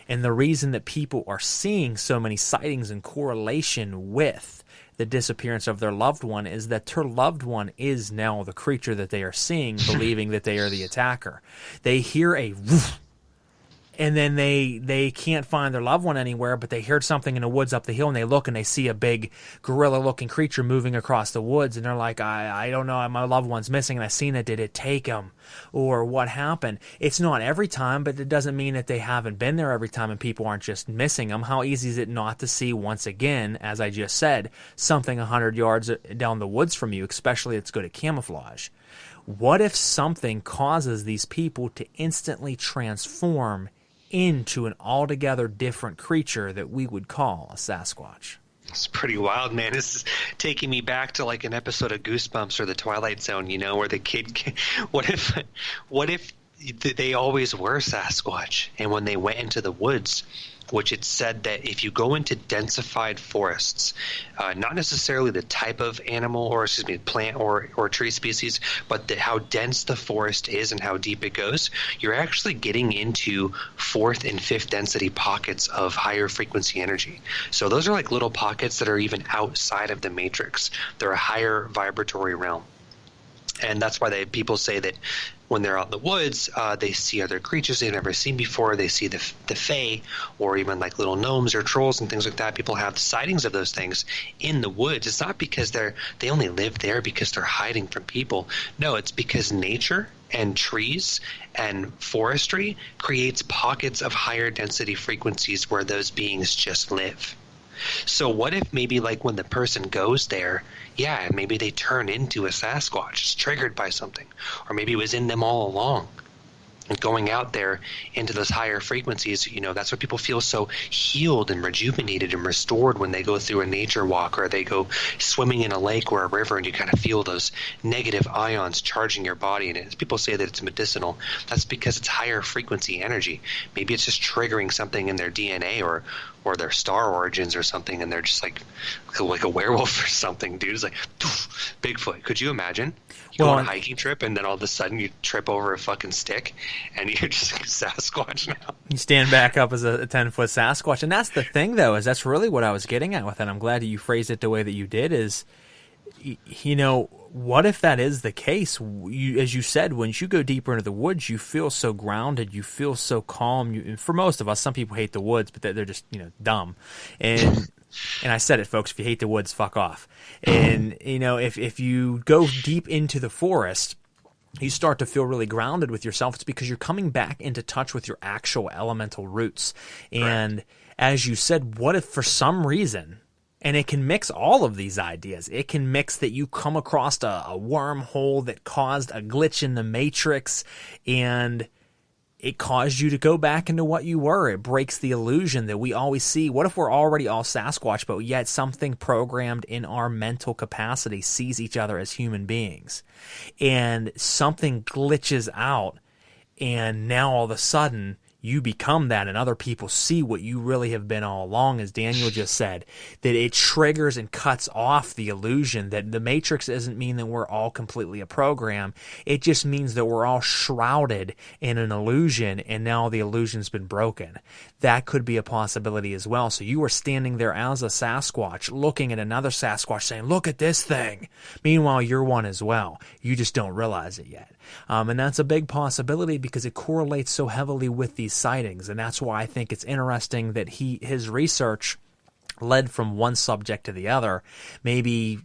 And the reason that people are seeing so many sightings in correlation with the disappearance of their loved one is that their loved one is now the creature that they are seeing, believing that they are the attacker. They hear a woof, and then they can't find their loved one anywhere, but they heard something in the woods up the hill, and they look and they see a big gorilla-looking creature moving across the woods, and they're like, I don't know, my loved one's missing, and I seen it. Did it take him? Or what happened? It's not every time, but it doesn't mean that they haven't been there every time and people aren't just missing them. How easy is it not to see, once again, as I just said, something 100 yards down the woods from you, especially it's good at camouflage? What if something causes these people to instantly transform into an altogether different creature that we would call a Sasquatch? It's pretty wild, man. This is taking me back to like an episode of Goosebumps or The Twilight Zone, where the kid what if they always were Sasquatch, and when they went into the woods, which it said that if you go into densified forests, not necessarily the type of animal or plant or tree species, but how dense the forest is and how deep it goes, you're actually getting into fourth and fifth density pockets of higher frequency energy. So those are like little pockets that are even outside of the matrix. They're a higher vibratory realm. And that's why people say that when they're out in the woods, they see other creatures they've never seen before. They see the fae, or even like little gnomes or trolls and things like that. People have sightings of those things in the woods. It's not because they only live there because they're hiding from people. No, it's because nature and trees and forestry creates pockets of higher density frequencies where those beings just live. So what if maybe like when the person goes there, maybe they turn into a Sasquatch. It's triggered by something. Or maybe it was in them all along. And going out there into those higher frequencies, that's why people feel so healed and rejuvenated and restored when they go through a nature walk or they go swimming in a lake or a river, and you kind of feel those negative ions charging your body. And people say that it's medicinal. That's because it's higher frequency energy. Maybe it's just triggering something in their DNA or their star origins or something, and they're just like a werewolf or something, dude. It's like poof, Bigfoot. Could you imagine? You go on a hiking trip, and then all of a sudden you trip over a fucking stick, and you're just like a Sasquatch now. You stand back up as a 10-foot Sasquatch. And that's the thing, though, is that's really what I was getting at with it. I'm glad that you phrased it the way that you did, is, what if that is the case? As you said, once you go deeper into the woods, you feel so grounded, you feel so calm. For most of us, some people hate the woods, but they're just, dumb. And I said it, folks, if you hate the woods, fuck off. And, if you go deep into the forest, you start to feel really grounded with yourself. It's because you're coming back into touch with your actual elemental roots. And as you said, what if for some reason, and it can mix all of these ideas. It can mix that you come across a wormhole that caused a glitch in the matrix, and it caused you to go back into what you were. It breaks the illusion that we always see. What if we're already all Sasquatch, but yet something programmed in our mental capacity sees each other as human beings, and something glitches out, and now all of a sudden you become that, and other people see what you really have been all along, as Daniel just said, that it triggers and cuts off the illusion that the Matrix doesn't mean that we're all completely a program. It just means that we're all shrouded in an illusion, and now the illusion's been broken. That could be a possibility as well. So you were standing there as a Sasquatch, looking at another Sasquatch saying, look at this thing. Meanwhile, you're one as well. You just don't realize it yet. And that's a big possibility because it correlates so heavily with these sightings. And that's why I think it's interesting that his research led from one subject to the other. Maybe,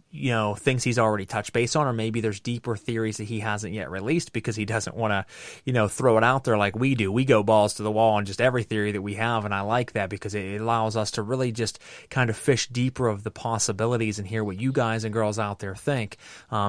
things he's already touched base on, or maybe there's deeper theories that he hasn't yet released because he doesn't want to, throw it out there like we do. We go balls to the wall on just every theory that we have, and I like that because it allows us to really just kind of fish deeper of the possibilities and hear what you guys and girls out there think.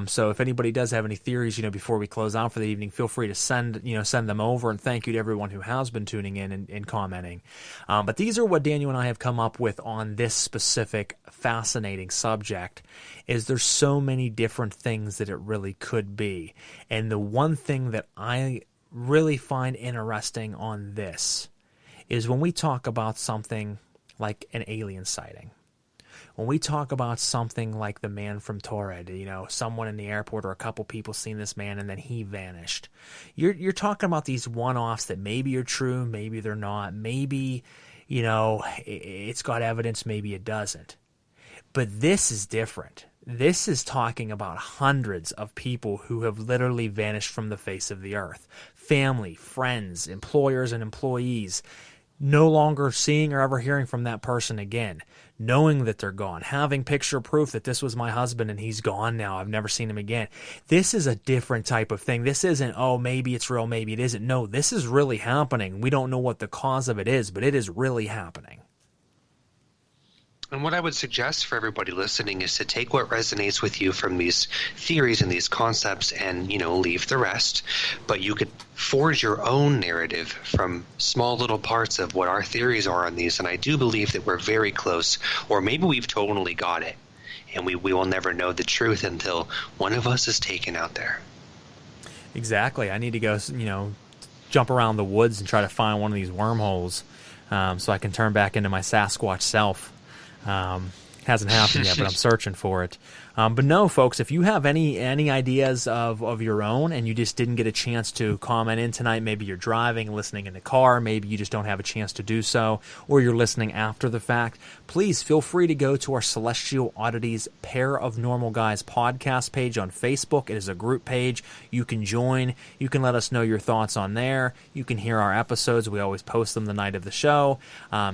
So if anybody does have any theories, before we close out for the evening, feel free to send them over, and thank you to everyone who has been tuning in and commenting. But these are what Daniel and I have come up with on this specific fascinating subject. Is there's so many different things that it really could be. And the one thing that I really find interesting on this is when we talk about something like an alien sighting, when we talk about something like the man from Torrid, someone in the airport or a couple people seen this man and then he vanished. You're talking about these one-offs that maybe are true, maybe they're not, maybe it's got evidence, maybe it doesn't. But this is different. This is talking about hundreds of people who have literally vanished from the face of the earth. Family, friends, employers, and employees. No longer seeing or ever hearing from that person again. Knowing that they're gone. Having picture proof that this was my husband and he's gone now. I've never seen him again. This is a different type of thing. This isn't, oh, maybe it's real, maybe it isn't. No, this is really happening. We don't know what the cause of it is, but it is really happening. And what I would suggest for everybody listening is to take what resonates with you from these theories and these concepts and, leave the rest. But you could forge your own narrative from small little parts of what our theories are on these. And I do believe that we're very close, or maybe we've totally got it. And we will never know the truth until one of us is taken out there. Exactly. I need to go, jump around the woods and try to find one of these wormholes so I can turn back into my Sasquatch self. Hasn't happened yet, but I'm searching for it. But no, folks, if you have any ideas of your own and you just didn't get a chance to comment in tonight, maybe you're driving, listening in the car, maybe you just don't have a chance to do so, or you're listening after the fact, please feel free to go to our Celestial Oddities Pair of Normal Guys podcast page on Facebook. It is a group page. You can join. You can let us know your thoughts on there. You can hear our episodes. We always post them the night of the show.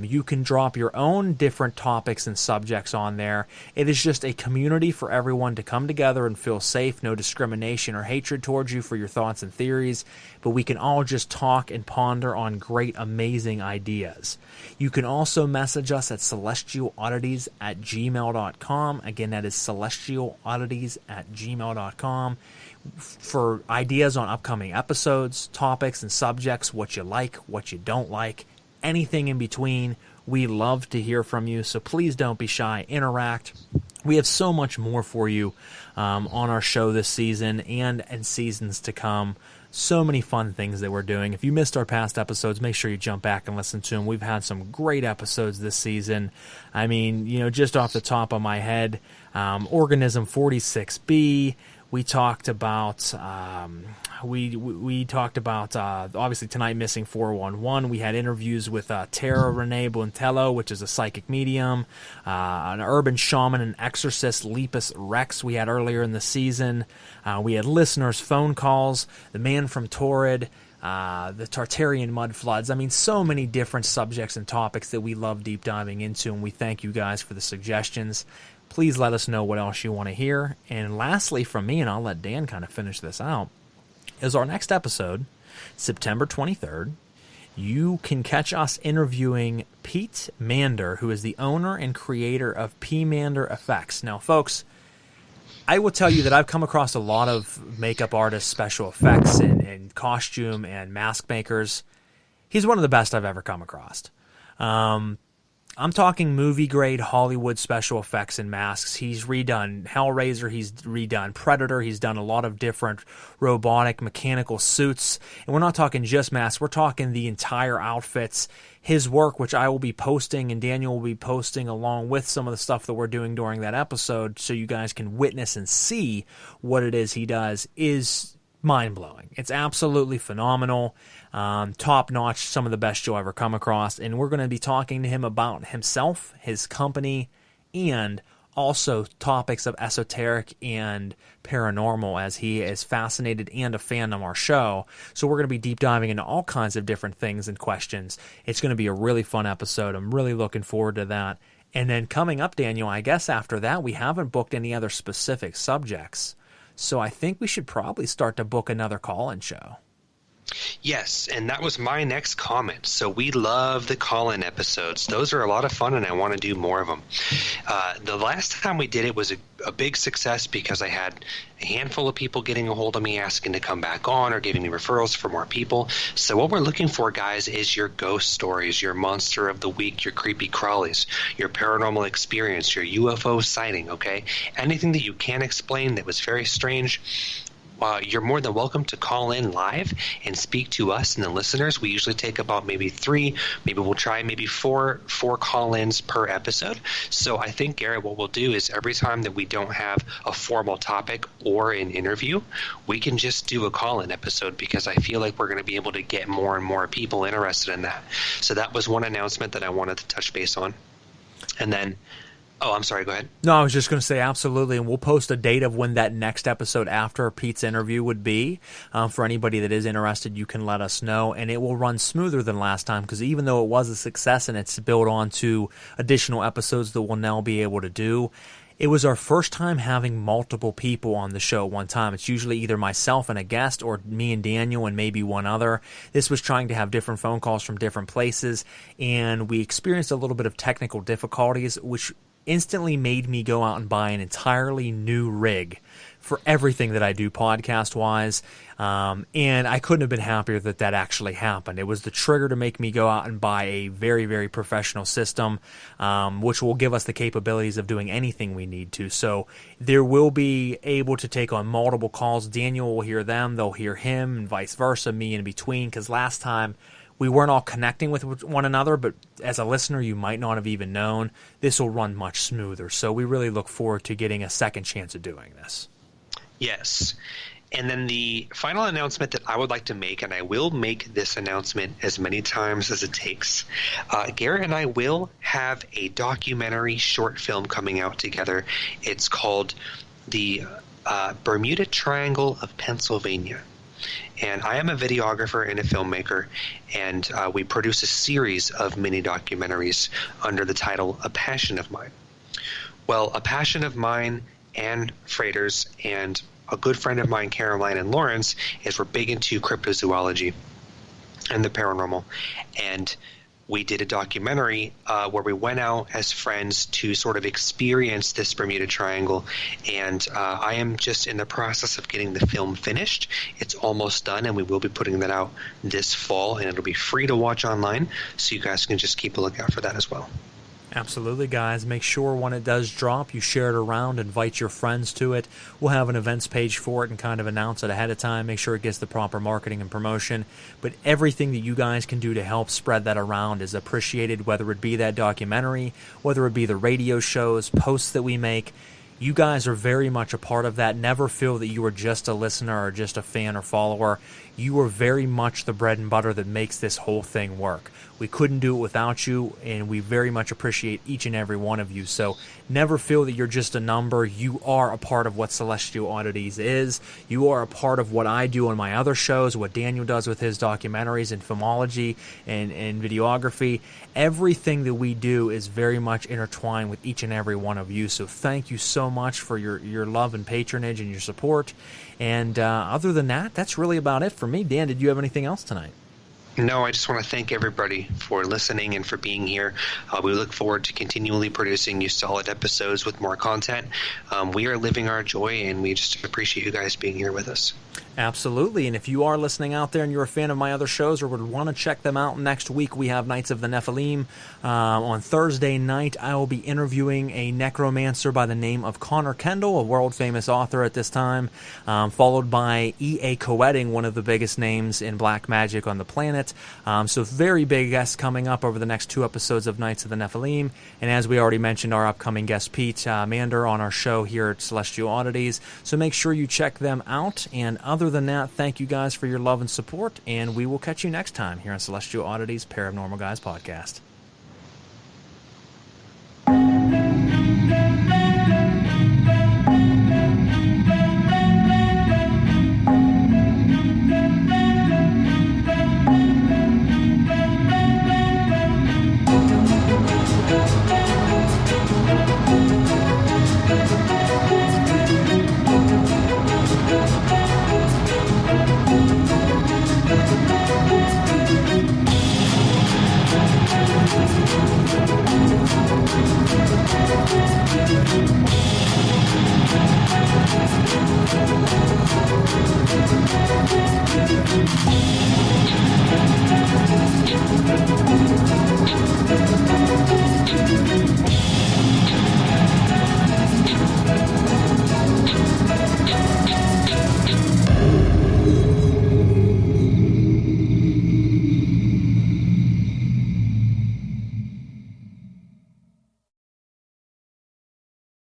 You can drop your own different topics and subjects on there. It is just a community for everyone to come together and feel safe, no discrimination or hatred towards you for your thoughts and theories, but we can all just talk and ponder on great, amazing ideas. You can also message us at celestialoddities@gmail.com. Again, that is celestialoddities@gmail.com for ideas on upcoming episodes, topics, and subjects, what you like, what you don't like, anything in between. We love to hear from you, so please don't be shy. Interact. We have so much more for you on our show this season and in seasons to come. So many fun things that we're doing. If you missed our past episodes, make sure you jump back and listen to them. We've had some great episodes this season. I mean, just off the top of my head, Organism 46B. We talked about we talked about obviously tonight missing 411. We had interviews with Tara Renee Buntello, which is a psychic medium, an urban shaman and exorcist, Lepus Rex. We had earlier in the season. We had listeners' phone calls. The man from Torrid. The Tartarian mud floods. I mean, so many different subjects and topics that we love deep diving into, and we thank you guys for the suggestions. Please let us know what else you want to hear. And lastly, from me, and I'll let Dan kind of finish this out, is our next episode, September 23rd. You can catch us interviewing Pete Mander, who is the owner and creator of P. Mander Effects. Now, folks, I will tell you that I've come across a lot of makeup artists, special effects, and costume and mask makers. He's one of the best I've ever come across. I'm talking movie-grade Hollywood special effects and masks. He's redone Hellraiser. He's redone Predator. He's done a lot of different robotic mechanical suits. And we're not talking just masks. We're talking the entire outfits. His work, which I will be posting and Daniel will be posting along with some of the stuff that we're doing during that episode so you guys can witness and see what it is he does, is mind-blowing. It's absolutely phenomenal. Top-notch, some of the best you'll ever come across. And we're going to be talking to him about himself, his company, and also topics of esoteric and paranormal, as he is fascinated and a fan of our show. So we're going to be deep diving into all kinds of different things and questions. It's going to be a really fun episode. I'm really looking forward to that. And then coming up, Daniel, I guess after that, we haven't booked any other specific subjects. So I think we should probably start to book another call-in show. Yes, and that was my next comment. So we love the call-in episodes. Those are a lot of fun, and I want to do more of them. The last time we did it was a big success because I had a handful of people getting a hold of me asking to come back on or giving me referrals for more people. So what we're looking for, guys, is your ghost stories, your monster of the week, your creepy crawlies, your paranormal experience, your UFO sighting, okay? Anything that you can't explain that was very strange. You're more than welcome to call in live and speak to us and the listeners. We usually take about maybe 3, maybe we'll try maybe 4 call-ins per episode. So I think, Garrett, what we'll do is every time that we don't have a formal topic or an interview, we can just do a call-in episode because I feel like we're going to be able to get more and more people interested in that. So that was one announcement that I wanted to touch base on. And then Oh, I'm sorry. Go ahead. No, I was just going to say absolutely, and we'll post a date of when that next episode after Pete's interview would be. For anybody that is interested, you can let us know, and it will run smoother than last time because even though it was a success and it's built on to additional episodes that we'll now be able to do, it was our first time having multiple people on the show at one time. It's usually either myself and a guest or me and Daniel and maybe one other. This was trying to have different phone calls from different places, and we experienced a little bit of technical difficulties, which instantly made me go out and buy an entirely new rig for everything that I do podcast-wise, and I couldn't have been happier that that actually happened. It was the trigger to make me go out and buy a very, very professional system, which will give us the capabilities of doing anything we need to. So there will be able to take on multiple calls. Daniel will hear them, they'll hear him, and vice versa, me in between, because last time we weren't all connecting with one another, but as a listener, you might not have even known. This will run much smoother. So we really look forward to getting a second chance of doing this. Yes. And then the final announcement that I would like to make, and I will make this announcement as many times as it takes, Garrett and I will have a documentary short film coming out together. It's called The Bermuda Triangle of Pennsylvania. And I am a videographer and a filmmaker, and we produce a series of mini documentaries under the title A Passion of Mine. Well, A Passion of Mine and Frater's and a good friend of mine, Caroline and Lawrence, is we're big into cryptozoology and the paranormal. And we did a documentary where we went out as friends to sort of experience this Bermuda Triangle. And I am just in the process of getting the film finished. It's almost done, and we will be putting that out this fall, and it'll be free to watch online. So you guys can just keep a lookout for that as well. Absolutely, guys. Make sure when it does drop, you share it around, invite your friends to it. We'll have an events page for it and kind of announce it ahead of time, make sure it gets the proper marketing and promotion. But everything that you guys can do to help spread that around is appreciated, whether it be that documentary, whether it be the radio shows, posts that we make. You guys are very much a part of that. Never feel that you are just a listener or just a fan or follower. You are very much the bread and butter that makes this whole thing work. We couldn't do it without you, and we very much appreciate each and every one of you. So never feel that you're just a number. You are a part of what Celestial Oddities is. You are a part of what I do on my other shows, what Daniel does with his documentaries and filmology and videography. Everything that we do is very much intertwined with each and every one of you. So thank you so much for your love and patronage and your support. And other than that, that's really about it for me. Dan, did you have anything else tonight? No, I just want to thank everybody for listening and for being here. We look forward to continually producing you solid episodes with more content. We are living our joy, and we just appreciate you guys being here with us. Absolutely. And if you are listening out there and you're a fan of my other shows or would want to check them out, next week we have Knights of the Nephilim. On Thursday night, I will be interviewing a necromancer by the name of Connor Kendall, a world-famous author at this time, followed by E.A. Coetting, one of the biggest names in black magic on the planet. So very big guests coming up over the next 2 episodes of Knights of the Nephilim. And as we already mentioned, our upcoming guest, Pete Mander, on our show here at Celestial Oddities. So make sure you check them out. And other than that, thank you guys for your love and support, and we will catch you next time here on Celestial Oddities Paranormal Guys Podcast.